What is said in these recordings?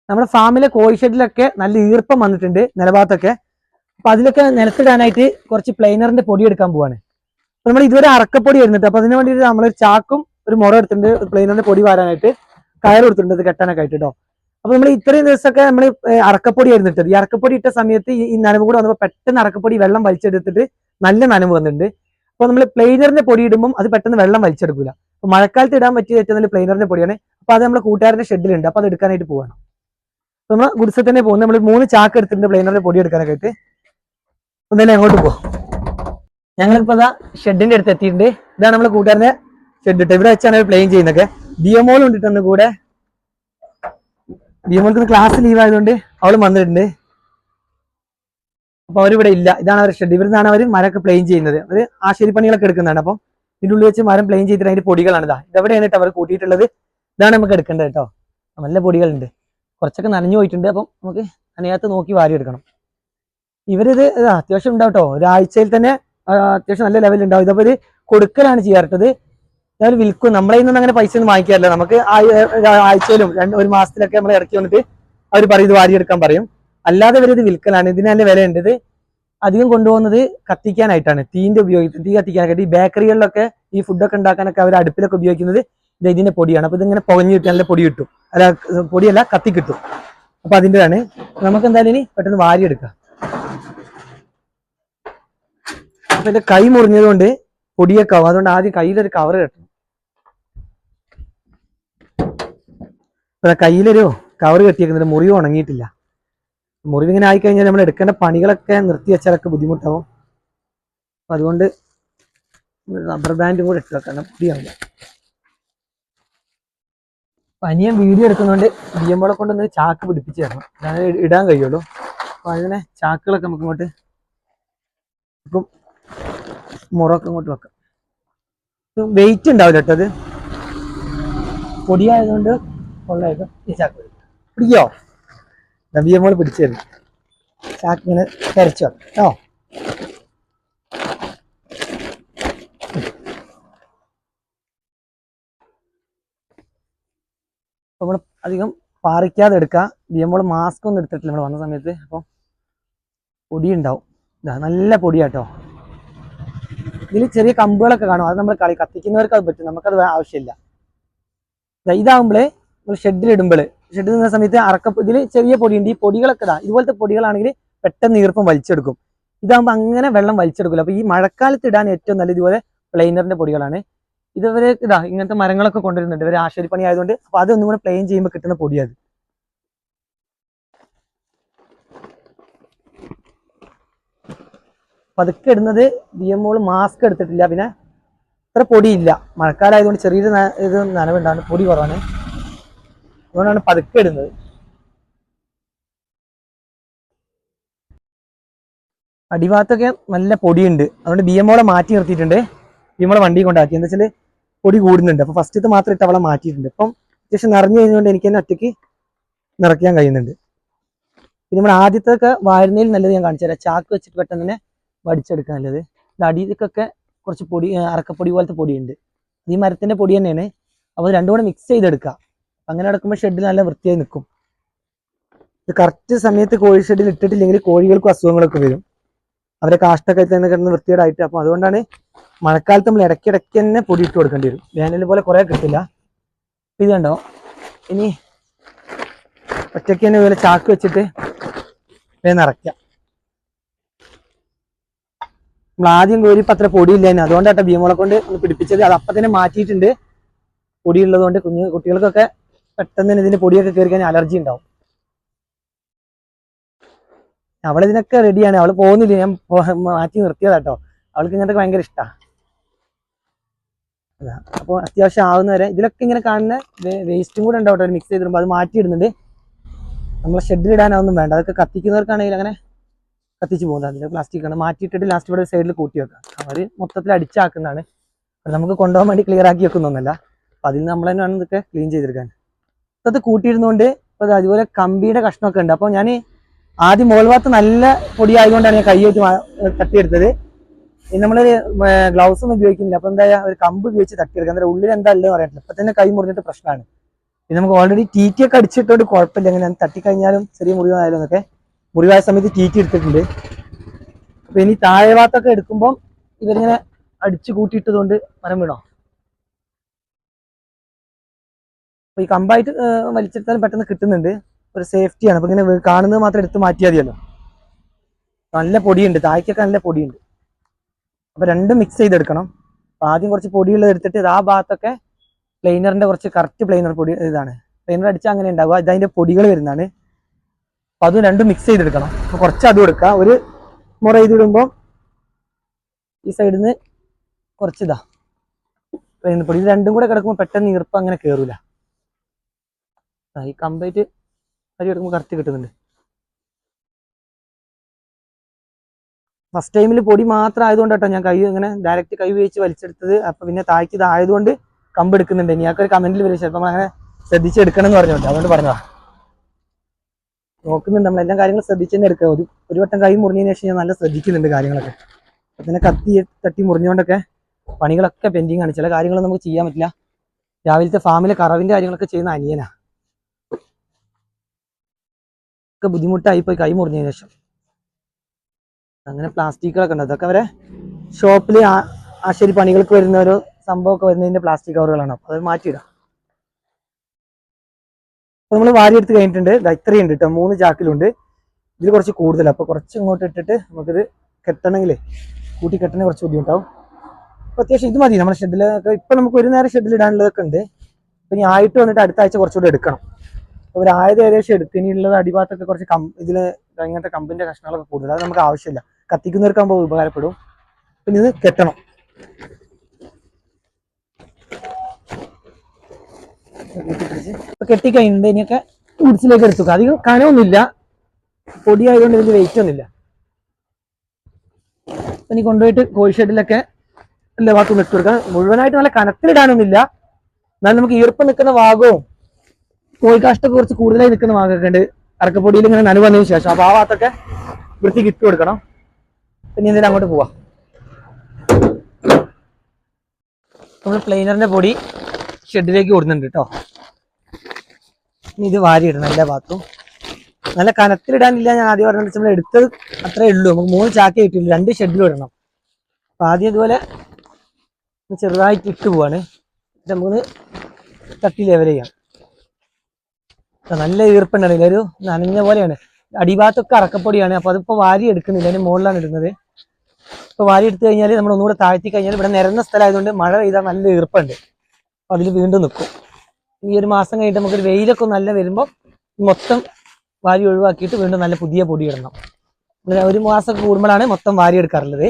നമ്മുടെ ഫാമിലെ കോഴി ഷെഡിലൊക്കെ നല്ല ഈർപ്പം വന്നിട്ടുണ്ട് നിലഭാഗത്തൊക്കെ. അപ്പൊ അതിലൊക്കെ നിലത്തിടാനായിട്ട് കുറച്ച് പ്ലെയിനറിന്റെ പൊടി എടുക്കാൻ പോവാണ്. അപ്പൊ നമ്മൾ ഇതുവരെ അറക്കപ്പൊടി വരുന്നുണ്ട്. അപ്പൊ അതിന് വേണ്ടിയിട്ട് നമ്മളൊരു ചാക്കും ഒരു മുറ എടുത്തിട്ടുണ്ട് പ്ലെയിനറിന്റെ പൊടി വാരാനായിട്ട്, കയർ കൊടുത്തിട്ടുണ്ട് ഇത് കെട്ടാനൊക്കെ ആയിട്ട് കേട്ടോ. അപ്പൊ നമ്മൾ ഇത്രയും ദിവസമൊക്കെ നമ്മൾ അറക്കപ്പൊടി ആയിരുന്നു. ഈ അറക്കപ്പൊടി ഇട്ട സമയത്ത് ഈ നനവ് കൂടെ വന്നപ്പോൾ പെട്ടെന്ന് അറക്കപ്പൊടി വെള്ളം വലിച്ചെടുത്തിട്ട് നല്ല നനവ് വന്നിട്ടുണ്ട്. അപ്പൊ നമ്മൾ പ്ലെയിനറിന്റെ പൊടി ഇടുമ്പോൾ അത് പെട്ടെന്ന് വെള്ളം വലിച്ചെടുക്കില്ല. അപ്പൊ മഴക്കാലത്ത് ഇടാൻ പറ്റിയ ഏറ്റവും നല്ല പ്ലെയിനറിന്റെ പൊടിയാണ്. അപ്പൊ അത് നമ്മുടെ കൂട്ടുകാരന്റെ ഷെഡിലുണ്ട്. അപ്പൊ അത് എടുക്കാനായിട്ട് പോവാണ്. നമ്മൾ ഗുഡ്സിൽ തന്നെ പോകുന്നത്. നമ്മൾ 3 ചാക്ക് എടുത്തിട്ടുണ്ട് പ്ലെയിനറിന്റെ പൊടി എടുക്കാനൊക്കെ ആയിട്ട്. ഒന്നല്ലേ അങ്ങോട്ട് പോവാം. ഞങ്ങളിപ്പോ അതാ ഷെഡിന്റെ അടുത്ത് എത്തിയിട്ടുണ്ട്. ഇതാണ് നമ്മളെ കൂട്ടുകാരന്റെ ഷെഡ് ഇട്ട്. ഇവിടെ വെച്ചാണ് പ്ലെയിൻ ചെയ്യുന്നതൊക്കെ. ബിയമോൾ ഉണ്ടിട്ടുണ്ട് കൂടെ. ബിയമോൾക്ക് ക്ലാസ് ലീവ് ആയതുകൊണ്ട് അവള് വന്നിട്ടുണ്ട്. അപ്പൊ അവരിവിടെ ഇല്ല. ഇതാണ് അവരുടെ ഷെഡ്. ഇവിടുന്നാണ് അവർ മരമൊക്കെ പ്ലെയിൻ ചെയ്യുന്നത്. അവര് ആശാരിപ്പണികളൊക്കെ എടുക്കുന്നതാണ്. അപ്പം ഇതിൻ്റെ ഉള്ളിൽ വെച്ച് മരം പ്ലെയിൻ ചെയ്തിട്ട് അതിന്റെ പൊടികളാണ് ഇതാ. ഇതെവിടെയാണ് അവർ കൂട്ടിയിട്ടുള്ളത്. ഇതാണ് നമുക്ക് എടുക്കേണ്ടത് കേട്ടോ. നല്ല പൊടികളുണ്ട്. കുറച്ചൊക്കെ നനഞ്ഞു പോയിട്ടുണ്ട്. അപ്പം നമുക്ക് അതിനകത്ത് നോക്കി വാരി എടുക്കണം. ഇവരിത് അത്യാവശ്യം ഉണ്ടാവും കേട്ടോ. ഒരാഴ്ചയിൽ തന്നെ അത്യാവശ്യം നല്ല ലെവലിൽ ഉണ്ടാവും. ഇതപ്പോൾ ഇത് കൊടുക്കലാണ് ചെയ്യാറുള്ളത്. അവർ വിൽക്കും. നമ്മളെ നിന്നൊന്നും അങ്ങനെ പൈസ ഒന്നും വാങ്ങിക്കാറില്ല. നമുക്ക് ആഴ്ചയിലും 1 മാസത്തിലൊക്കെ നമ്മൾ ഇറക്കി വന്നിട്ട് അവർ പറയും ഇത് വാരിയെടുക്കാൻ പറയും. അല്ലാതെ ഇവരിത് വിൽക്കലാണ്. ഇതിന് നല്ല വിലയുണ്ട്. ഇത് അധികം കൊണ്ടുപോകുന്നത് കത്തിക്കാനായിട്ടാണ്. തീ കത്തിക്കാനായിട്ട്. ഈ ബേക്കറികളിലൊക്കെ ഈ ഫുഡൊക്കെ ഉണ്ടാക്കാനൊക്കെ അവർ അടുപ്പിലൊക്കെ ഉപയോഗിക്കുന്നത് ഇതിന്റെ പൊടിയാണ്. അപ്പൊ ഇതിങ്ങനെ പുകഞ്ഞു കിട്ടി നല്ല പൊടി കിട്ടും. അല്ല പൊടിയല്ല, കത്തി കിട്ടും. അപ്പൊ അതിൻ്റെതാണ്. നമുക്ക് എന്തായാലും ഇനി പെട്ടെന്ന് വാരിയെടുക്കാം. അപ്പൊ എന്റെ കൈ മുറിഞ്ഞത് കൊണ്ട് പൊടിയൊക്കെ ആവും. അതുകൊണ്ട് ആദ്യം കയ്യിലൊരു കവർ കെട്ടണം. അപ്പൊ കയ്യിലൊരു കവർ കെട്ടിയേക്കുന്നുണ്ട്. മുറിവ് ഉണങ്ങിയിട്ടില്ല. മുറിവ് ഇങ്ങനെ ആയിക്കഴിഞ്ഞാൽ നമ്മൾ എടുക്കേണ്ട പണികളൊക്കെ നിർത്തി വെച്ചാലൊക്കെ ബുദ്ധിമുട്ടാവും. അപ്പൊ അതുകൊണ്ട് റബ്ബർ ബാൻഡും കൂടെ ഇട്ട് വെക്കണം, പൊടിയാവില്ല. പനിയും വീഡിയോ എടുക്കുന്നതുകൊണ്ട് ബിയമ്പോളെ കൊണ്ടൊന്ന് ചാക്ക് പിടിപ്പിച്ച് തരണം. ഞാൻ ഇടാൻ കഴിയുള്ളൂ. അപ്പൊ അങ്ങനെ ചാക്കുകളൊക്കെ നമുക്ക് ഇങ്ങോട്ട് ഇപ്പം മുറൊക്കെ ഇങ്ങോട്ട് വെക്കാം. വെയിറ്റ് ഉണ്ടാവില്ല കേട്ടോ. അത് പൊടിയായതുകൊണ്ട് കൊള്ളായിരിക്കും. ഈ ചാക്ക് പിടിക്കോ? ബിയമ്പോള് പിടിച്ചു തരും. ചാക്ക് ഇങ്ങനെ കരച്ചു വെക്കാം കേട്ടോ. അപ്പോൾ നമ്മൾ അധികം പാറിക്കാതെ എടുക്കുക. ബിയമ്പോൾ മാസ്ക് ഒന്നും എടുത്തിട്ടില്ല നമ്മൾ വന്ന സമയത്ത്. അപ്പോൾ പൊടി ഉണ്ടാവും. ഇതാ നല്ല പൊടിയാട്ടോ. ഇതിൽ ചെറിയ കമ്പുകളൊക്കെ കാണും. അത് നമ്മൾ കത്തിക്കുന്നവർക്ക് അത് പറ്റും. നമുക്കത് ആവശ്യമില്ല. ഇതാകുമ്പോൾ നമ്മൾ ഷെഡിലിടുമ്പോൾ ഷെഡിൽ നിന്ന സമയത്ത് ഇതിൽ ചെറിയ പൊടിയുണ്ട്. ഈ പൊടികളൊക്കെ ഇതുപോലത്തെ പൊടികളാണെങ്കിൽ പെട്ടെന്ന് ഈർപ്പം വലിച്ചെടുക്കും. ഇതാകുമ്പോൾ അങ്ങനെ വെള്ളം വലിച്ചെടുക്കില്ല. അപ്പോൾ ഈ മഴക്കാലത്ത് ഇടാൻ ഏറ്റവും നല്ല ഇതുപോലെ പ്ലെയിനറിന്റെ പൊടികളാണ്. ഇതുവരെ ഇങ്ങനത്തെ മരങ്ങളൊക്കെ കൊണ്ടുവരുന്നുണ്ട്. ഇവർ ആശാരിപ്പണി ആയതുകൊണ്ട്. അപ്പൊ അതൊന്നും കൂടെ പ്ലെയിൻ ചെയ്യുമ്പോൾ കിട്ടുന്ന പൊടിയത്. പതുക്കെ ഇടുന്നത്. ബിയമ്മോൾ മാസ്ക് എടുത്തിട്ടില്ല. പിന്നെ ഇത്ര പൊടിയില്ല. മഴക്കാലമായതുകൊണ്ട് ചെറിയൊരു ഇത് നനവുണ്ടാണ്. പൊടി കുറവാണ്. അതുകൊണ്ടാണ് പതുക്കെ ഇടുന്നത്. അടിഭാഗത്തൊക്കെ നല്ല പൊടിയുണ്ട്. അതുകൊണ്ട് ബിയമ്മോളെ മാറ്റി നിർത്തിയിട്ടുണ്ട്. ബിയമ്മോളെ വണ്ടി കൊണ്ടാക്കി. എന്താ വെച്ചാൽ പൊടി കൂടുന്നുണ്ട്. അപ്പൊ ഫസ്റ്റത്തെ മാത്രം ഇട്ട് അവളെ മാറ്റിയിട്ടുണ്ട്. അപ്പം അത്യാവശ്യം നിറഞ്ഞു കഴിഞ്ഞുകൊണ്ട് എനിക്ക് തന്നെ ഒറ്റയ്ക്ക് നിറയ്ക്കാൻ കഴിയുന്നുണ്ട്. പിന്നെ നമ്മൾ ആദ്യത്തൊക്കെ വാരുന്നതിൽ നല്ലത് ഞാൻ കാണിച്ചു തരാം. ചാക്ക് വെച്ചിട്ട് പെട്ടെന്ന് തന്നെ വടിച്ചെടുക്കാൻ നല്ലത്. ഇത് അടിയിലേക്കൊക്കെ കുറച്ച് പൊടി, അറക്കപ്പൊടി പോലത്തെ പൊടിയുണ്ട്. ഈ മരത്തിന്റെ പൊടി തന്നെയാണ്. അപ്പോൾ രണ്ടും കൂടെ മിക്സ് ചെയ്തെടുക്കുക. അങ്ങനെ എടുക്കുമ്പോൾ ഷെഡിൽ നല്ല വൃത്തിയായി നിൽക്കും. ഇത് കറക്റ്റ് സമയത്ത് കോഴി ഷെഡിൽ ഇട്ടിട്ടില്ലെങ്കിൽ കോഴികൾക്കും അസുഖങ്ങളൊക്കെ വരും. അവരെ കാഷ്ടൊക്കെ തന്നെ കിടന്ന് വൃത്തികേടായിട്ട്. അപ്പോൾ അതുകൊണ്ടാണ് മഴക്കാലത്ത് നമ്മൾ ഇടയ്ക്കിടയ്ക്ക് തന്നെ പൊടി ഇട്ട് കൊടുക്കേണ്ടി വരും. വേനൽ പോലെ കുറേ കിട്ടില്ല. ഇത് കണ്ടോ. ഇനി ഒറ്റയ്ക്ക് തന്നെ ഇതുപോലെ ചാക്ക് വെച്ചിട്ട് നിറയ്ക്കാം. നമ്മൾ ആദ്യം കോരിപ്പോൾ അത്ര പൊടിയില്ല തന്നെ. അതുകൊണ്ടാട്ടോ ബിയമ്മോളെ കൊണ്ട് ഒന്ന് പിടിപ്പിച്ചത്. അത് അപ്പം തന്നെ മാറ്റിയിട്ടുണ്ട്. പൊടിയുള്ളത് കൊണ്ട് കുട്ടികൾക്കൊക്കെ പെട്ടെന്ന് തന്നെ ഇതിന്റെ പൊടിയൊക്കെ കയറി കഴിഞ്ഞാൽ അലർജി ഉണ്ടാവും. അവളിതിനൊക്കെ റെഡിയാണ്. അവൾ പോകുന്നില്ല. ഞാൻ മാറ്റി നിർത്തിയതാട്ടോ. അവൾക്ക് ഇങ്ങനത്തെ ഭയങ്കര ഇഷ്ടമാണ്. അപ്പോൾ അത്യാവശ്യം ആവുന്നവരെ ഇതിലൊക്കെ ഇങ്ങനെ കാണുന്ന വേസ്റ്റും കൂടെ ഉണ്ടാവട്ടെ. ഒരു മിക്സ് ചെയ്തിടുമ്പോൾ അത് മാറ്റിയിടുന്നുണ്ട്. നമ്മളെ ഷെഡിലിടാനൊന്നും വേണ്ട. അതൊക്കെ കത്തിക്കുന്നവർക്കാണെങ്കിൽ അങ്ങനെ കത്തിച്ച് പോകുന്നത്. അതിൻ്റെ പ്ലാസ്റ്റിക് ആണ് മാറ്റിയിട്ടിട്ട് ലാസ്റ്റ് ഇവിടെ സൈഡിൽ കൂട്ടി വെക്കാം. അവർ മൊത്തത്തിൽ അടിച്ചാക്കുന്നതാണ്. നമുക്ക് കൊണ്ടുപോകാൻ വേണ്ടി ക്ലിയർ ആക്കി വെക്കുന്നൊന്നുമല്ല. അപ്പം അതിൽ നമ്മൾ തന്നെ വേണം ഇതൊക്കെ ക്ലീൻ ചെയ്തെടുക്കാൻ. അത് കൂട്ടിയിരുന്നുകൊണ്ട് ഇപ്പോൾ അതുപോലെ കമ്പിയുടെ കഷ്ണമൊക്കെ ഉണ്ട്. അപ്പോൾ ഞാൻ ആദ്യം മുകൾ ഭാഗത്ത് നല്ല പൊടി ആയതുകൊണ്ടാണ് ഞാൻ കൈയ്യേറ്റ് തട്ടിയെടുത്തത്. ഇനി നമ്മളൊരു ഗ്ലൗസ് ഒന്നും ഉപയോഗിക്കുന്നില്ല. അപ്പോൾ എന്താ ഒരു കമ്പ് ഉപയോഗിച്ച് തട്ടിയെടുക്കുക. അന്നേരം ഉള്ളിൽ എന്താ ഉള്ളത് പറയാനില്ല. ഇപ്പം തന്നെ കൈ മുറിഞ്ഞിട്ട് പ്രശ്നമാണ്. പിന്നെ നമുക്ക് ഓൾറെഡി TT ഒക്കെ അടിച്ചിട്ടോണ്ട് കുഴപ്പമില്ല, എങ്ങനെ തട്ടിക്കഴിഞ്ഞാലും ചെറിയ മുറിവായാലും എന്നൊക്കെ. മുറിവായ സമയത്ത് TT എടുത്തിട്ടുണ്ട്. അപ്പൊ ഇനി താഴെ ഭാഗത്തൊക്കെ എടുക്കുമ്പോൾ ഇവരിങ്ങനെ അടിച്ചു കൂട്ടിയിട്ടതുകൊണ്ട് മരം വീണോ. അപ്പൊ ഈ കമ്പായിട്ട് വലിച്ചെടുത്താലും പെട്ടെന്ന് കിട്ടുന്നുണ്ട്, ഒരു സേഫ്റ്റിയാണ്. അപ്പൊ ഇങ്ങനെ കാണുന്നത് മാത്രം എടുത്ത് മാറ്റിയാൽ മതിയല്ലോ. നല്ല പൊടിയുണ്ട്, താഴേക്കൊക്കെ നല്ല പൊടിയുണ്ട്. അപ്പൊ രണ്ടും മിക്സ് ചെയ്തെടുക്കണം. അപ്പൊ ആദ്യം കുറച്ച് പൊടിയുള്ളത് എടുത്തിട്ട് ആ ഭാഗത്തൊക്കെ പ്ലെയിനറിന്റെ കുറച്ച് കറക്റ്റ് പ്ലെയിനർ പൊടി ഇതാണ്. പ്ലെയിനർ അടിച്ചാൽ അങ്ങനെ ഉണ്ടാവുക, ഇതതിന്റെ പൊടികൾ വരുന്നതാണ്. അപ്പൊ അത് രണ്ടും മിക്സ് ചെയ്തെടുക്കണം. അപ്പൊ കുറച്ച് അതും എടുക്കുക. ഒരു മുറ ചെയ്തിടുമ്പോൾ ഈ സൈഡിൽ നിന്ന് കുറച്ച് ഇതാ പ്ലെയിനർ പൊടി. ഇത് രണ്ടും കൂടെ കിടക്കുമ്പോൾ പെട്ടെന്ന് ഈർപ്പം അങ്ങനെ കയറൂല. ഈ കമ്പായിട്ട് അരി എടുക്കുമ്പോൾ കറക്റ്റ് കിട്ടുന്നുണ്ട്. ഫസ്റ്റ് ടൈമിൽ പൊടി മാത്രം ആയതുകൊണ്ട് കേട്ടോ ഞാൻ കൈ ഇങ്ങനെ ഡയറക്റ്റ് കൈ ഉപയോഗിച്ച് വലിച്ചെടുത്തത്. അപ്പൊ പിന്നെ താഴ്ക്ക് ഇതായതുകൊണ്ട് കമ്പ് എടുക്കുന്നുണ്ട്. ഇനിയൊക്കെ കമന്റിൽ വരും ചിലപ്പോൾ നമ്മൾ അങ്ങനെ ശ്രദ്ധിച്ചെടുക്കണം എന്ന് പറഞ്ഞോണ്ട്, അതുകൊണ്ട് പറഞ്ഞതാ. നോക്കുന്നുണ്ട്, നമ്മൾ എല്ലാ കാര്യങ്ങളും ശ്രദ്ധിച്ച് തന്നെ എടുക്കുക. ഒരു വട്ടം കൈ മുറിഞ്ഞതിന് ശേഷം ഞാൻ നല്ല ശ്രദ്ധിക്കുന്നുണ്ട് കാര്യങ്ങളൊക്കെ. അപ്പൊ പിന്നെ കത്തി തട്ടി മുറിഞ്ഞുകൊണ്ടൊക്കെ പണികളൊക്കെ പെൻഡിങ് ആണ്. ചില കാര്യങ്ങൾ നമുക്ക് ചെയ്യാൻ പറ്റില്ല. രാവിലത്തെ ഫാമിലെ കറവിന്റെ കാര്യങ്ങളൊക്കെ ചെയ്യുന്ന അനിയനാ. ഒക്കെ ബുദ്ധിമുട്ടായി പോയി കൈ മുറിഞ്ഞതിന് ശേഷം. അങ്ങനെ പ്ലാസ്റ്റിക്കുകളൊക്കെ ഉണ്ട്, അതൊക്കെ അവരെ ഷോപ്പിൽ ആശാരി പണികൾക്ക് വരുന്ന ഒരു സംഭവമൊക്കെ വരുന്നതിന്റെ പ്ലാസ്റ്റിക് കവറുകളാണ്. അപ്പൊ അത് മാറ്റിയിടാം. അപ്പൊ നമ്മൾ വാരിയെടുത്ത് കഴിഞ്ഞിട്ടുണ്ട്. ഇത്രയും ഉണ്ട് കേട്ടോ, 3 ചാക്കിലുണ്ട്. ഇതിൽ കുറച്ച് കൂടുതലാണ്. അപ്പൊ കുറച്ച് ഇങ്ങോട്ട് ഇട്ടിട്ട് നമുക്കിത് കെട്ടണമെങ്കിലേ കൂട്ടി കെട്ടണേ കുറച്ച് ബുദ്ധിമുട്ടാവും. അപ്പൊ അത്യാവശ്യം ഇത് മതി നമ്മുടെ ഷെഡിലൊക്കെ. ഇപ്പൊ നമുക്ക് ഒരു നേരം ഷെഡിൽ ഇടാനുള്ളതൊക്കെ ഉണ്ട്. അപ്പൊ ഇനി ആയിട്ട് വന്നിട്ട് അടുത്ത ആഴ്ച കുറച്ചുകൂടെ എടുക്കണം. അപ്പൊ ഒരായത് ഏകദേശം എടുത്ത് ഇനിയുള്ളത് അടിഭാഗത്തൊക്കെ കുറച്ച് ഇതില് ഇങ്ങനത്തെ കമ്പിന്റെ കഷ്ണങ്ങളൊക്കെ കൂടുതൽ, അത് നമുക്ക് ആവശ്യമില്ല. കത്തിക്കുന്നവർക്കാകുമ്പോൾ ഉപകാരപ്പെടും. പിന്നെ ഇത് കെട്ടണം. കെട്ടിക്കഴിഞ്ഞിട്ട് ഇനിയൊക്കെ ഗുഡ്സിലേക്ക് എടുത്തു. അധികം കനമൊന്നുമില്ല, പൊടി ആയതുകൊണ്ട് ഇതിന്റെ വെയിറ്റ് ഒന്നുമില്ല. ഇനി കൊണ്ടുപോയിട്ട് കോഴി ഷെഡിലൊക്കെ എല്ലാ ഭാഗത്തും ഇട്ട് കൊടുക്കാം. മുഴുവനായിട്ട് നല്ല കനത്തിലിടാനൊന്നുമില്ല, എന്നാലും നമുക്ക് ഈർപ്പം നിൽക്കുന്ന ഭാഗവും കോഴിക്കാഷ്ടൊക്കെ കുറച്ച് കൂടുതലായി നിൽക്കുന്ന ഭാഗമൊക്കെ ഉണ്ട്. അറക്കപ്പൊടിയിൽ ഇങ്ങനെ നനവ് വന്നതിന് ശേഷം അപ്പൊ ആ ഭാഗത്തൊക്കെ വൃത്തിക്ക് ഇട്ട് കൊടുക്കണം. പിന്നെ എന്തിനാ അങ്ങോട്ട് പോവാം. നമ്മൾ പ്ലെയിനറിന്റെ പൊടി ഷെഡിലേക്ക് കൊടുക്കുന്നുണ്ട് കേട്ടോ. ഇനി ഇത് വാരിയിടണം എല്ലാ ഭാഗത്തും. നല്ല കനത്തിലിടാനില്ല, ഞാൻ ആദ്യം പറഞ്ഞത് നമ്മൾ എടുത്തത് അത്രേ ഉള്ളൂ. നമുക്ക് 3 ചാക്കേ കിട്ടില്ല, 2 ഷെഡിലും ഇടണം. അപ്പൊ ആദ്യം ഇതുപോലെ ചെറുതായിട്ട് ഇട്ട് പോവാണ്. നമുക്ക് തട്ടി ലെവൽ ചെയ്യാം. നല്ല ഈർപ്പുണ്ടാണ്, ഒരു നനഞ്ഞ പോലെയാണ്. അടിഭാഗത്തൊക്കെ അറക്കപ്പൊടിയാണ്. അപ്പൊ അതിപ്പോ വാരി എടുക്കുന്നില്ല, അതിന് മുകളിലാണ് ഇടുന്നത്. ഇപ്പൊ വാരി എടുത്തു കഴിഞ്ഞാൽ നമ്മൾ ഒന്നുകൂടെ താഴ്ത്തി കഴിഞ്ഞാൽ ഇവിടെ നിരന്ന സ്ഥലമായതുകൊണ്ട് മഴ പെയ്താൽ നല്ല ഈർപ്പുണ്ട്. അപ്പൊ അതിൽ വീണ്ടും നിൽക്കും. ഈ ഒരു മാസം കഴിഞ്ഞിട്ട് നമുക്കൊരു വെയിലൊക്കെ നല്ല വരുമ്പോൾ മൊത്തം വാരി ഒഴിവാക്കിയിട്ട് വീണ്ടും നല്ല പുതിയ പൊടി ഇടണം. ഒരു മാസം കൂടുമ്പോഴാണ് മൊത്തം വാരി എടുക്കാറുള്ളത്.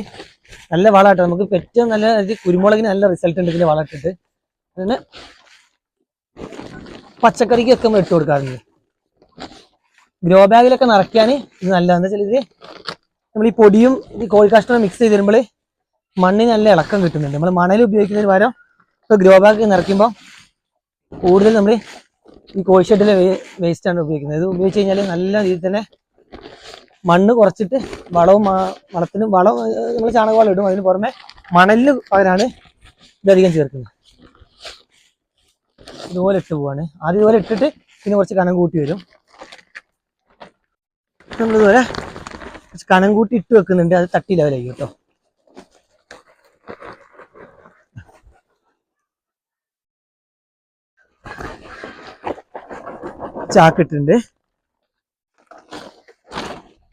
നല്ല വളമാട്ടോ, നമുക്ക് ഏറ്റവും നല്ല കുരുമുളകിന് നല്ല റിസൾട്ട് ഉണ്ട് ഇതിന്റെ വളം ഇട്ടിട്ട്. പിന്നെ പച്ചക്കറിക്കൊക്കെ നമ്മൾ ഇട്ട് കൊടുക്കാറുണ്ട്. ഗ്രോ ബാഗിലൊക്കെ നിറയ്ക്കാൻ ഇത് നല്ലതാണ്. എന്താ വെച്ചാൽ ഇത് നമ്മൾ ഈ പൊടിയും ഈ കോഴിക്കാഷ്ടവും മിക്സ് ചെയ്ത് തരുമ്പോൾ മണ്ണിന് നല്ല ഇളക്കം കിട്ടുന്നുണ്ട്. നമ്മൾ മണൽ ഉപയോഗിക്കുന്നതിന് പകരം ഇപ്പൊ ഗ്രോ ബാഗ് നിറയ്ക്കുമ്പോൾ കൂടുതൽ നമ്മൾ ഈ കോഴിഷെഡിലെ വേസ്റ്റാണ് ഉപയോഗിക്കുന്നത്. ഇത് ഉപയോഗിച്ച് കഴിഞ്ഞാൽ നല്ല രീതിയിൽ തന്നെ മണ്ണ് കുറച്ചിട്ട് വളവും വളം നമ്മൾ ചാണകവളം ഇടും. അതിന് പുറമെ മണലിന് പകരമാണ് ഇതധികം ചേർക്കുന്നത്. ഇതുപോലെ ഇട്ട് പോവാണ്. ആദ്യം ഇതുപോലെ ഇട്ടിട്ട് പിന്നെ കുറച്ച് കനം കൂട്ടി വരും. നമ്മളിതുപോലെ കുറച്ച് കനം കൂട്ടി ഇട്ട് വെക്കുന്നുണ്ട്, അത് തട്ടി ലെവലായി കേട്ടോ. ചാക്കിട്ടുണ്ട്.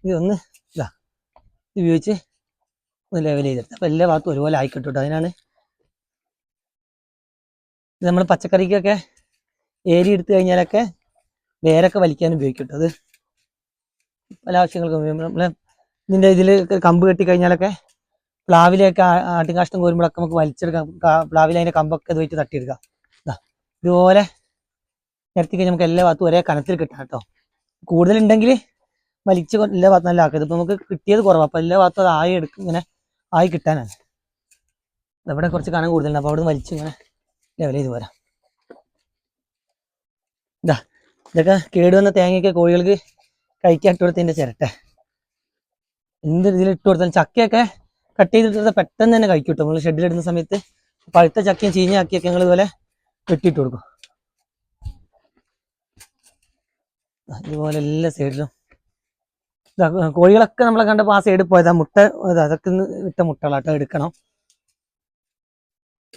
ഇതൊന്ന് ഇതാ ഉപയോഗിച്ച് ഒന്ന് ലെവൽ ചെയ്തെടുത്ത് അപ്പം എല്ലാ ഭാഗത്തും ഒരുപോലെ ആയിക്കിട്ടോ. അതിനാണ് ഇത് നമ്മൾ പച്ചക്കറിക്കൊക്കെ ഏരി എടുത്തു കഴിഞ്ഞാലൊക്കെ വേരൊക്കെ വലിക്കാൻ ഉപയോഗിക്കും കേട്ടോ. അത് പല ആവശ്യങ്ങൾക്കും നമ്മളെ ഇതിൻ്റെ ഇതിൽ കമ്പ് കെട്ടി കഴിഞ്ഞാലൊക്കെ പ്ലാവിലെയൊക്കെ ആട്ടിൻകാഷ്ടം കോരുമ്പോഴൊക്കെ നമുക്ക് വലിച്ചെടുക്കാം. പ്ലാവിലെ അതിൻ്റെ കമ്പൊക്കെ ഇത് വെച്ച് തട്ടിയെടുക്കാം. ഇതുപോലെ നിരത്തി കഴിഞ്ഞാൽ നമുക്ക് എല്ലാ ഭാഗത്തും ഒരേ കനത്തിൽ കിട്ടാം കേട്ടോ. കൂടുതലുണ്ടെങ്കിൽ വലിച്ച് എല്ലാ ഭാഗത്തും നല്ല ആക്കരുത്. ഇപ്പം നമുക്ക് കിട്ടിയത് കുറവാണ്, അപ്പം എല്ലാ ഭാഗത്തും അത് ആയി എടുക്കും, ഇങ്ങനെ ആയി കിട്ടാനാണ്. ഇവിടെ കുറച്ച് കനം കൂടുതലുണ്ട്, അപ്പോൾ അവിടെ നിന്ന് വലിച്ച് ഇങ്ങനെ ലെവൽ ചെയ്ത് പോരാം. ഇതൊക്കെ കേടുവന്ന തേങ്ങയൊക്കെ കോഴികൾക്ക് കഴിക്കാൻ ഇട്ട് കൊടുത്തതിൻ്റെ ചിരട്ട. എന്ത് രീതിയിൽ ഇട്ട് കൊടുത്താലും ചക്കയൊക്കെ കട്ട് ചെയ്തിട്ട് പെട്ടെന്ന് തന്നെ കഴിക്കും കേട്ടോ. നമ്മൾ ഷെഡിലിടുന്ന സമയത്ത് പഴുത്ത ചക്കയും ചീഞ്ഞ ചക്കയൊക്കെ ഞങ്ങൾ ഇതുപോലെ വെട്ടിയിട്ട് കൊടുക്കും. ഇതുപോലെ എല്ലാ സൈഡിലും കോഴികളൊക്കെ നമ്മളെ കണ്ടപ്പോൾ ആ സൈഡിൽ പോയതാ മുട്ട അതൊക്കെ ഇട്ട മുട്ടകളാട്ടോ എടുക്കണം.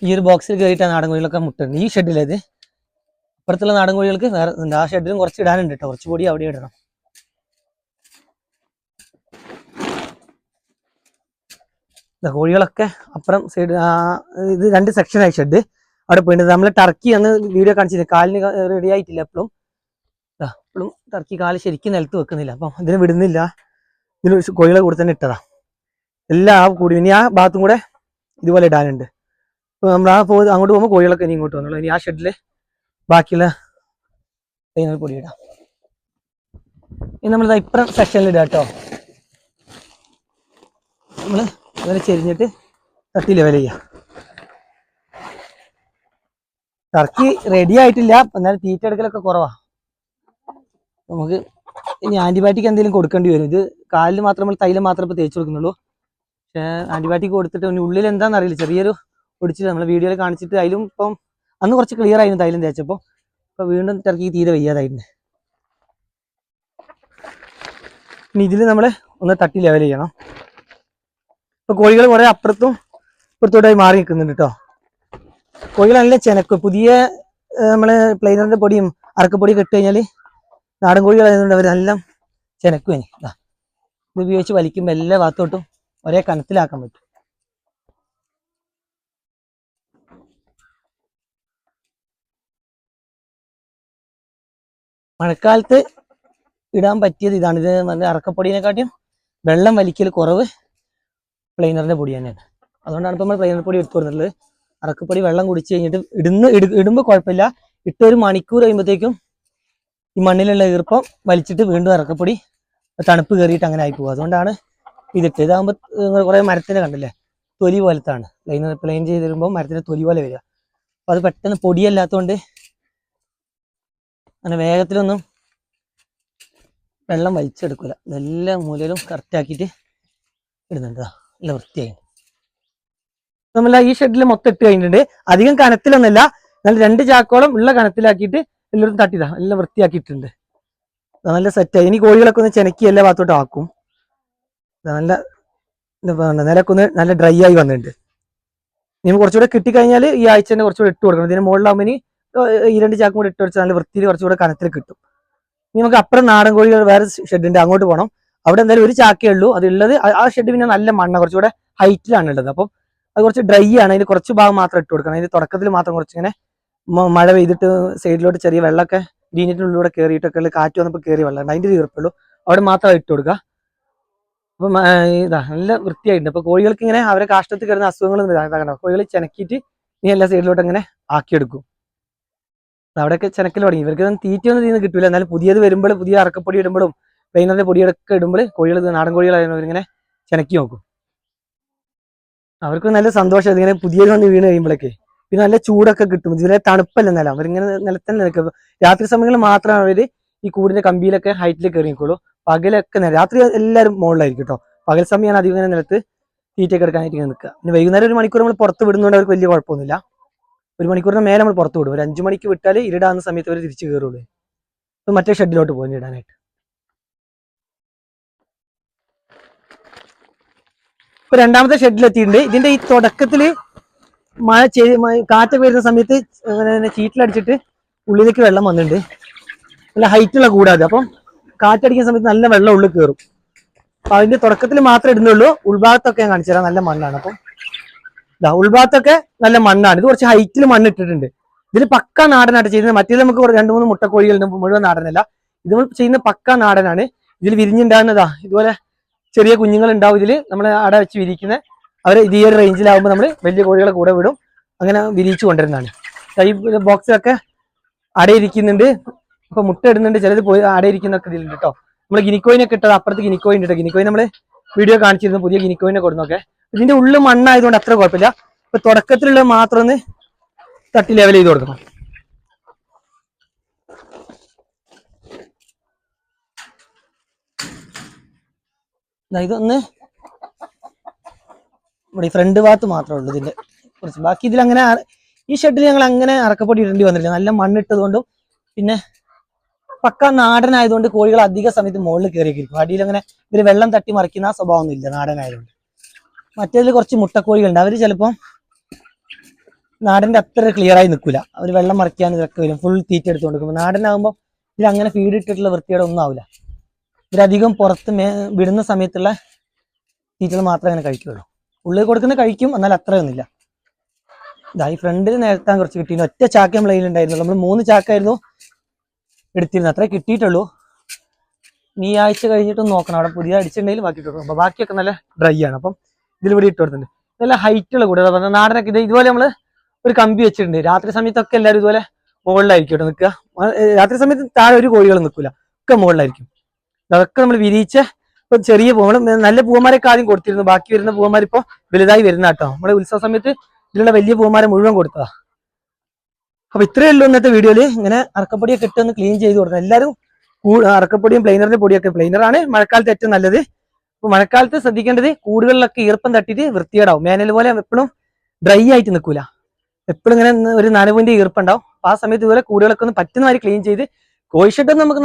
ഈ ഒരു ബോക്സിൽ കയറിയിട്ടാണ് നാടൻ കോഴികളൊക്കെ മുട്ടുണ്ട്. ഈ ഷെഡിലേത് അപ്പുറത്തുള്ള നാടൻ കോഴികൾക്ക് വേറെ ആ ഷെഡിലും കുറച്ച് ഇടാനുണ്ട് കേട്ടോ. കുറച്ച് പൊടി അവിടെ ഇടണം. കോഴികളൊക്കെ അപ്പുറം സൈഡ് ഇത് 2 സെക്ഷനായി ഷെഡ്. അവിടെ പോയിട്ട് നമ്മൾ ടർക്കി അന്ന് വീഡിയോ കാണിച്ചിരുന്നു. കാലിന് റെഡി ആയിട്ടില്ല. എപ്പോഴും ടർക്കി കാല് ശരിക്കും നിലത്ത് വെക്കുന്നില്ല. അപ്പം ഇതിന് വിടുന്നില്ല. ഇതിന് കോഴികളെ കൂടെ തന്നെ ഇട്ടതാ. എല്ലാം കൂടി ഇനി ആ ഭാഗത്തും കൂടെ ഇതുപോലെ ഇടാനുണ്ട്. അപ്പോൾ നമ്മൾ അങ്ങോട്ട് പോകുമ്പോൾ കോഴികളൊക്കെ ഇനി ഇങ്ങോട്ട് വന്നുള്ളൂ. ഇനി ആ ഷെഡിൽ ബാക്കിയുള്ള പൊടി ഇടാം. ഇനി നമ്മളിതാ ഇപ്പുറം സെക്ഷനിൽ ഇടാം കേട്ടോ. നമ്മൾ അതുപോലെ ചെരിഞ്ഞിട്ട് തട്ടി ലെവൽ ചെയ്യാം. ടർക്കി റെഡി ആയിട്ടില്ല. എന്നാലും തീറ്റ എടുക്കലൊക്കെ കുറവാ. നമുക്ക് ഇനി ആന്റിബയോട്ടിക് എന്തെങ്കിലും കൊടുക്കേണ്ടി വരും. ഇത് കാലിൽ മാത്രം നമ്മൾ തൈലം മാത്രമേ ഇപ്പോൾ തേച്ച് കൊടുക്കുന്നുള്ളൂ. പക്ഷേ ആന്റിബയോട്ടിക് കൊടുത്തിട്ട് ഉള്ളിൽ എന്താണെന്ന് അറിയില്ല. ചെറിയൊരു ഒടിച്ചിട്ട് നമ്മൾ വീഡിയോയിൽ കാണിച്ചിട്ട് അതിലും ഇപ്പം അന്ന് കുറച്ച് ക്ലിയർ ആയിരുന്നു തൈലം തേച്ചപ്പോൾ. ഇപ്പോൾ വീണ്ടും ടർക്കി തീരെ വയ്യാതായിരുന്നു. ഇനി ഇതിൽ നമ്മൾ ഒന്ന് തട്ടി ലെവൽ ചെയ്യണം. ഇപ്പോൾ കോഴികൾ കുറേ അപ്പുറത്തും ഇപ്പുറത്തോട്ടായി മാറി നിൽക്കുന്നുണ്ട് കേട്ടോ. കോഴികൾ നല്ല ചെനക്ക് പുതിയ നമ്മൾ പ്ലെയിനറിൻ്റെ പൊടിയും അറക്കപ്പൊടിയും ഇട്ട് കഴിഞ്ഞാൽ നാടൻ കോഴികളായതുകൊണ്ട് അവർ നല്ല ചെനക്കും. ഇനി ഇത് ഉപയോഗിച്ച് വലിക്കുമ്പോൾ എല്ലാ ഭാഗത്തോട്ടും ഒരേ കനത്തിലാക്കാൻ പറ്റും. മഴക്കാലത്ത് ഇടാൻ പറ്റിയത് ഇതാണ്. ഇത് നല്ല അറക്കപ്പൊടിയെക്കാട്ടിയും വെള്ളം വലിക്കൽ കുറവ് പ്ലെയിനറിൻ്റെ പൊടി തന്നെയാണ്. അതുകൊണ്ടാണ് ഇപ്പോൾ നമ്മൾ പ്ലെയിനർ പൊടി എടുത്തു കൊടുത്തിട്ടുള്ളത്. അറക്കപ്പൊടി വെള്ളം കുടിച്ച് കഴിഞ്ഞിട്ട് ഇടുമ്പോൾ കുഴപ്പമില്ല. ഇട്ട് ഒരു മണിക്കൂർ കഴിയുമ്പോഴത്തേക്കും ഈ മണ്ണിലുള്ള ഈർപ്പം വലിച്ചിട്ട് വീണ്ടും അറക്കപ്പൊടി തണുപ്പ് കയറിയിട്ട് അങ്ങനെ ആയി പോകും. അതുകൊണ്ടാണ് ഇതിട്ട്. ഇതാകുമ്പോൾ കുറേ മരത്തിൻ്റെ കണ്ടില്ലേ തൊലി പോലത്താണ്. പ്ലെയിൻ ചെയ്ത് വരുമ്പോൾ മരത്തിൻ്റെ തൊലി പോലെ വരിക. അപ്പോൾ അത് പെട്ടെന്ന് പൊടിയല്ലാത്തതുകൊണ്ട് അങ്ങനെ വേഗത്തിലൊന്നും വെള്ളം വലിച്ചെടുക്കില്ല. എല്ലാ മൂലയിലും കറക്റ്റാക്കിയിട്ട് ഇടുന്നുണ്ട്. നല്ല വൃത്തിയായി. നമ്മൾ ഈ ഷെഡിൽ മൊത്തം ഇട്ട് കഴിഞ്ഞിട്ടുണ്ട്. അധികം കനത്തിലൊന്നുമില്ല. നല്ല 2 ചാക്കോളം ഉള്ള കനത്തിലാക്കിയിട്ട് എല്ലാവരും തട്ടിയതാ. എല്ലാം വൃത്തിയാക്കിയിട്ടുണ്ട്. നല്ല സെറ്റായി. ഇനി കോഴികളൊക്കെ ഒന്ന് ചെനക്കി എല്ലാ ഭാഗത്തോട്ട് ആക്കും. നല്ല നിലൊക്കെ ഒന്ന് നല്ല ഡ്രൈ ആയി വന്നിട്ടുണ്ട്. ഇനി കുറച്ചുകൂടെ കിട്ടിക്കഴിഞ്ഞാൽ ഈ ആഴ്ച തന്നെ കുറച്ചുകൂടെ ഇട്ട് കൊടുക്കണം. ഇതിന് മുകളിലാകുമ്പോൾ ഈ 2 ചാക്കും കൂടെ ഇട്ട് വെച്ചാൽ നല്ല വൃത്തിയിൽ കുറച്ചുകൂടെ കനത്തിൽ കിട്ടും. ഇനി നമുക്ക് അപ്പുറം നാടൻ കോഴികൾ വേറെ ഷെഡിന്റെ അങ്ങോട്ട് പോകണം. അവിടെ എന്തായാലും ഒരു ചാക്കേ ഉള്ളൂ. അതുള്ളത് ആ ഷെഡ് പിന്നെ നല്ല മണ്ണ കുറച്ചുകൂടെ ഹൈറ്റിലാണ് ഉള്ളത്. അപ്പം അത് കുറച്ച് ഡ്രൈ ആണ്. അതിന് കുറച്ച് ഭാഗം മാത്രം ഇട്ട് കൊടുക്കണം. അതിന് തുടക്കത്തിൽ മാത്രം കുറച്ച് ഇങ്ങനെ മഴ പെയ്തിട്ട് സൈഡിലോട്ട് ചെറിയ വെള്ളമൊക്കെ ഡീനിറ്റിനുള്ളിലൂടെ കയറിയിട്ടൊക്കെ കാറ്റ് വന്നപ്പോൾ കയറി വെള്ളം അതിൻ്റെ ഈർപ്പുള്ളൂ. അവിടെ മാത്രം ഇട്ട് കൊടുക്കുക. അപ്പം ഇതാ നല്ല വൃത്തിയായിട്ടുണ്ട്. അപ്പോൾ കോഴികൾക്ക് ഇങ്ങനെ അവരെ കാഷ്ടത്തിൽ കിടന്ന അസുഖങ്ങളൊന്നും ഇതാകണം. കോഴികൾ ചെനക്കിയിട്ട് ഇനി എല്ലാ സൈഡിലോട്ട് അങ്ങനെ ആക്കിയെടുക്കും. അവിടെയൊക്കെ ചെനക്കൽ തുടങ്ങി. ഇവർക്ക് തീറ്റയൊന്നും തീർന്ന് കിട്ടില്ല. എന്നാലും പുതിയത് വരുമ്പോൾ പുതിയ അറക്കപ്പൊടി ഇടുമ്പോഴും പ്ലെയിനറിന്റെ പൊടിയൊക്കെ ഇടുമ്പോൾ കോഴികൾ നാടൻ കോഴികളായിരുന്നു ഇങ്ങനെ ചെനക്കി നോക്കും. അവർക്ക് നല്ല സന്തോഷം. ഇതിങ്ങനെ പുതിയത് വന്ന് വീണ് കഴിയുമ്പോഴൊക്കെ പിന്നെ നല്ല ചൂടൊക്കെ കിട്ടും. ഇതിലെ തണുപ്പല്ല നില. അവരിങ്ങനെ നിലത്തന്നെ നിൽക്കും. രാത്രി സമയങ്ങളിൽ മാത്രമാണ് അവർ ഈ കൂടിന്റെ കമ്പിയിലൊക്കെ ഹൈറ്റിൽ കയറി നിൽക്കുള്ളൂ. പകലൊക്കെ രാത്രി എല്ലാവരും മുകളിലായിരിക്കും കേട്ടോ. പകൽ സമയമാണ് അധികം ഇങ്ങനെ നിലത്ത് തീറ്റയൊക്കെ എടുക്കാനായിട്ട് ഇങ്ങനെ നിൽക്കുക. പിന്നെ വൈകുന്നേരം 1 മണിക്കൂർ നമ്മൾ പുറത്ത് വിടുന്നതുകൊണ്ട് അവർക്ക് വലിയ കുഴപ്പമൊന്നുമില്ല. 1 മണിക്കൂറിന് മേലെ നമ്മൾ പുറത്ത് വിടും. ഒരു 5 മണിക്ക് വിട്ടാൽ ഇരുടാകുന്ന സമയത്ത് അവർ തിരിച്ച് കയറുള്ളൂ. ഇപ്പം മറ്റേ ഷെഡിലോട്ട് പോയി ഇടാനായിട്ട്. ഇപ്പൊ 2ാമത്തെ ഷെഡിലെത്തിയിട്ടുണ്ട്. ഇതിന്റെ ഈ തുടക്കത്തിൽ കാറ്റൊക്കെ വരുന്ന സമയത്ത് ചീറ്റിലടിച്ചിട്ട് ഉള്ളിലേക്ക് വെള്ളം വന്നിട്ടുണ്ട്. നല്ല ഹൈറ്റുള്ള കൂടാതെ. അപ്പം കാറ്റടിക്കുന്ന സമയത്ത് നല്ല വെള്ളം ഉള്ളിൽ കയറും. അപ്പൊ അതിന്റെ തുടക്കത്തിൽ മാത്രമേ ഇടുന്നുള്ളൂ. ഉൾഭാഗത്തൊക്കെ ഞാൻ കാണിച്ചു തരാം. നല്ല മണ്ണാണ്. അപ്പം ഉൾഭാഗത്തൊക്കെ നല്ല മണ്ണാണ്. ഇത് കുറച്ച് ഹൈറ്റിൽ മണ്ണ് ഇട്ടിട്ടുണ്ട്. ഇതിൽ പക്ക നാടനായിട്ട് ചെയ്യുന്നത്. മറ്റേത് നമുക്ക് 2-3 മുട്ടക്കോഴികളുണ്ട്. മുഴുവൻ നാടനല്ല. ഇത് നമ്മൾ ചെയ്യുന്ന പക്ക നാടനാണ്. ഇതിൽ വിരിഞ്ഞുണ്ടാകുന്നതാ ഇതുപോലെ ചെറിയ കുഞ്ഞുങ്ങൾ ഉണ്ടാവും. ഇതിൽ നമ്മൾ അട വെച്ച് വിരിക്കുന്ന അവർ ഈ ഒരു റേഞ്ചിലാവുമ്പോൾ നമ്മൾ വലിയ കോഴികളെ കൂടെ വിടും. അങ്ങനെ വിരിയിച്ചു കൊണ്ടുവരുന്നതാണ്. ഈ ബോക്സിലൊക്കെ അടയിരിക്കുന്നുണ്ട്. ഇപ്പൊ മുട്ട ഇടുന്നുണ്ട്. ചിലത് പോയി അടയിരിക്കുന്നൊക്കെ ഇതിലുണ്ട് കേട്ടോ. നമ്മൾ ഗിനിക്കോയിനൊക്കെ ഇട്ടത് അപ്പുറത്ത് ഗിനിക്കോയിൻ ഇട്ടോ. ഗിനിക്കോയിൻ നമ്മൾ വീഡിയോ കാണിച്ചിരുന്നു. പുതിയ ഗിനിക്കോയിനെ കൊടുന്നൊക്കെ. ഇതിന്റെ ഉള്ളിൽ മണ്ണായതുകൊണ്ട് അത്ര കുഴപ്പമില്ല. ഇപ്പൊ തുടക്കത്തിലുള്ള മാത്രം ഒന്ന് തട്ടി ലെവൽ ചെയ്ത് കൊടുക്കണം. ഇതൊന്ന് ഇവിടെ ഫ്രണ്ട് ഭാഗത്ത് മാത്രമേ ഉള്ളൂ ഇതിന്റെ കുറച്ച്. ബാക്കി ഇതിലങ്ങനെ ഈ ഷെഡിൽ ഞങ്ങൾ അങ്ങനെ അറക്കപ്പൊടി ഇടേണ്ടി വന്നില്ല. നല്ല മണ്ണിട്ടതുകൊണ്ടും പിന്നെ പക്ക നാടനായതുകൊണ്ട് കോഴികൾ അധിക സമയത്ത് മുകളിൽ കയറിയിരിക്കും. അടിയിൽ അങ്ങനെ ഇവര് വെള്ളം തട്ടി മറിക്കുന്ന സ്വഭാവമൊന്നും ഇല്ല നാടനായതുകൊണ്ട്. മറ്റേതിൽ കുറച്ച് മുട്ടക്കോഴികളുണ്ട്, അവര് ചിലപ്പോൾ നാടന്റെ അത്ര ക്ലിയർ ആയി നിൽക്കില്ല. അവർ വെള്ളം മറിക്കാൻ ഇതൊക്കെ വരും, ഫുൾ തീറ്റ എടുത്ത് കൊടുക്കുമ്പോൾ. നാടനാകുമ്പോൾ ഇതിൽ അങ്ങനെ ഫീഡ് ഇട്ടിട്ടുള്ള വൃത്തിയോടെ ഒന്നും ആവില്ല. ഇവരധികം പുറത്ത് വിടുന്ന സമയത്തുള്ള തീറ്റകൾ മാത്രമേ അങ്ങനെ കഴിക്കുകയുള്ളൂ. ഉള്ളിൽ കൊടുക്കുന്ന കഴിക്കും, എന്നാൽ അത്രയൊന്നുമില്ല. ഇതായി ഫ്രണ്ടിൽ നേരത്താൻ കുറച്ച് കിട്ടിയിരുന്നു. ഒറ്റ ചാക്ക് നമ്മൾ കയ്യിലുണ്ടായിരുന്നുള്ളൂ. നമ്മൾ 3 ചാക്കായിരുന്നു എടുത്തിരുന്നത്, അത്രേ കിട്ടിയിട്ടുള്ളൂ. ഈ ആഴ്ച കഴിഞ്ഞിട്ടൊന്ന് നോക്കണം, അവിടെ പുതിയ അടിച്ചിട്ടുണ്ടെങ്കിൽ ബാക്കി ഇട്ടു. അപ്പൊ ബാക്കിയൊക്കെ നല്ല ഡ്രൈ ആണ്. അപ്പം ഇതിലൂടെ ഇട്ട് കൊടുത്തിട്ടുണ്ട്. നല്ല ഹൈറ്റുള്ള കൂടെ നാടനൊക്കെ ഇതുപോലെ നമ്മൾ ഒരു കമ്പി വെച്ചിട്ടുണ്ട്. രാത്രി സമയത്തൊക്കെ എല്ലാവരും ഇതുപോലെ മുകളിലായിരിക്കും കേട്ടോ നിൽക്കുക. രാത്രി സമയത്ത് താഴെ ഒരു കോഴികളും നിൽക്കില്ല, ഒക്കെ മുകളിലായിരിക്കും. അതൊക്കെ നമ്മൾ വിരിയിച്ച ഇപ്പൊ ചെറിയ പൂവകൾ, നല്ല പൂവന്മാരൊക്കെ ആദ്യം കൊടുത്തിരുന്നു. ബാക്കി വരുന്ന പൂവന്മാർ ഇപ്പോൾ വലുതായി വരുന്ന കേട്ടോ. നമ്മുടെ ഉത്സവ സമയത്ത് ഇതിലുള്ള വലിയ പൂവന്മാരെ മുഴുവൻ കൊടുത്തതാ. അപ്പൊ ഇത്രയേ ഉള്ളൂ ഇന്നത്തെ വീഡിയോയിൽ. ഇങ്ങനെ അറക്കപ്പൊടിയൊക്കെ ഇട്ടൊന്ന് ക്ലീൻ ചെയ്ത് കൊടുക്കണം എല്ലാവരും. അറക്കപ്പൊടിയും പ്ലെയിനറിന്റെ പൊടിയൊക്കെ, പ്ലെയിനറാണ് മഴക്കാലത്ത് ഏറ്റവും നല്ലത്. അപ്പൊ മഴക്കാലത്ത് ശ്രദ്ധിക്കേണ്ടത് കൂടുകളിലൊക്കെ ഈർപ്പം തട്ടിയിട്ട് വൃത്തികേടാവും. വേനൽ പോലെ എപ്പോഴും ഡ്രൈ ആയിട്ട് നിൽക്കൂല, എപ്പോഴും ഇങ്ങനെ ഒരു നനവിന്റെ ഈർപ്പം ഉണ്ടാവും. അപ്പൊ ആ സമയത്ത് ഇതുപോലെ കൂടുകളൊക്കെ ഒന്ന് പറ്റുന്ന മാതിരി ക്ലീൻ ചെയ്ത്, കോഴിഷെഡൊന്നും നമുക്ക്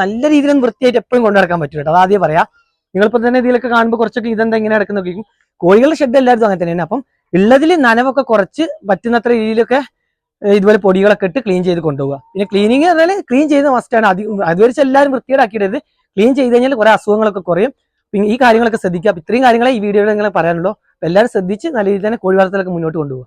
നല്ല രീതിയിലൊന്നും വൃത്തിയായിട്ട് എപ്പോഴും കൊണ്ടു നടക്കാൻ പറ്റും കേട്ടോ. അത് ആദ്യം പറയാം. നിങ്ങളിപ്പോ തന്നെ ഇതിലൊക്കെ കാണുമ്പോൾ കുറച്ചൊക്കെ ഇതെന്താ ഇങ്ങനെ നടക്കുന്ന നോക്കിക്കും. കോഴികളുടെ ഷെഡ് എല്ലാവരും അങ്ങനെ തന്നെയാണ്. അപ്പം ഉള്ളതിൽ നനവൊക്കെ കുറച്ച് പറ്റുന്നത്ര രീതിയിലൊക്കെ ഇതുപോലെ പൊടികളൊക്കെ ഇട്ട് ക്ലീൻ ചെയ്ത് കൊണ്ടുപോകുക. പിന്നെ ക്ലീനിങ് പറഞ്ഞാൽ ക്ലീൻ ചെയ്യുന്ന മസ്റ്റാണ്. അതുവരെ എല്ലാവരും വൃത്തികേടാക്കിയിടരുത്. ക്ലീൻ ചെയ്ത് കഴിഞ്ഞാൽ കുറെ അസുഖങ്ങളൊക്കെ കുറയും. പിന്നെ ഈ കാര്യങ്ങളൊക്കെ ശ്രദ്ധിക്കുക. ഇത്രയും കാര്യങ്ങളെ ഈ വീഡിയോയിൽ നിങ്ങൾ പറയാനുള്ളൂ. എല്ലാവരും ശ്രദ്ധിച്ച് നല്ല രീതിയിൽ തന്നെ കോഴി വളർത്തലൊക്കെ മുന്നോട്ട് കൊണ്ടുപോകുക.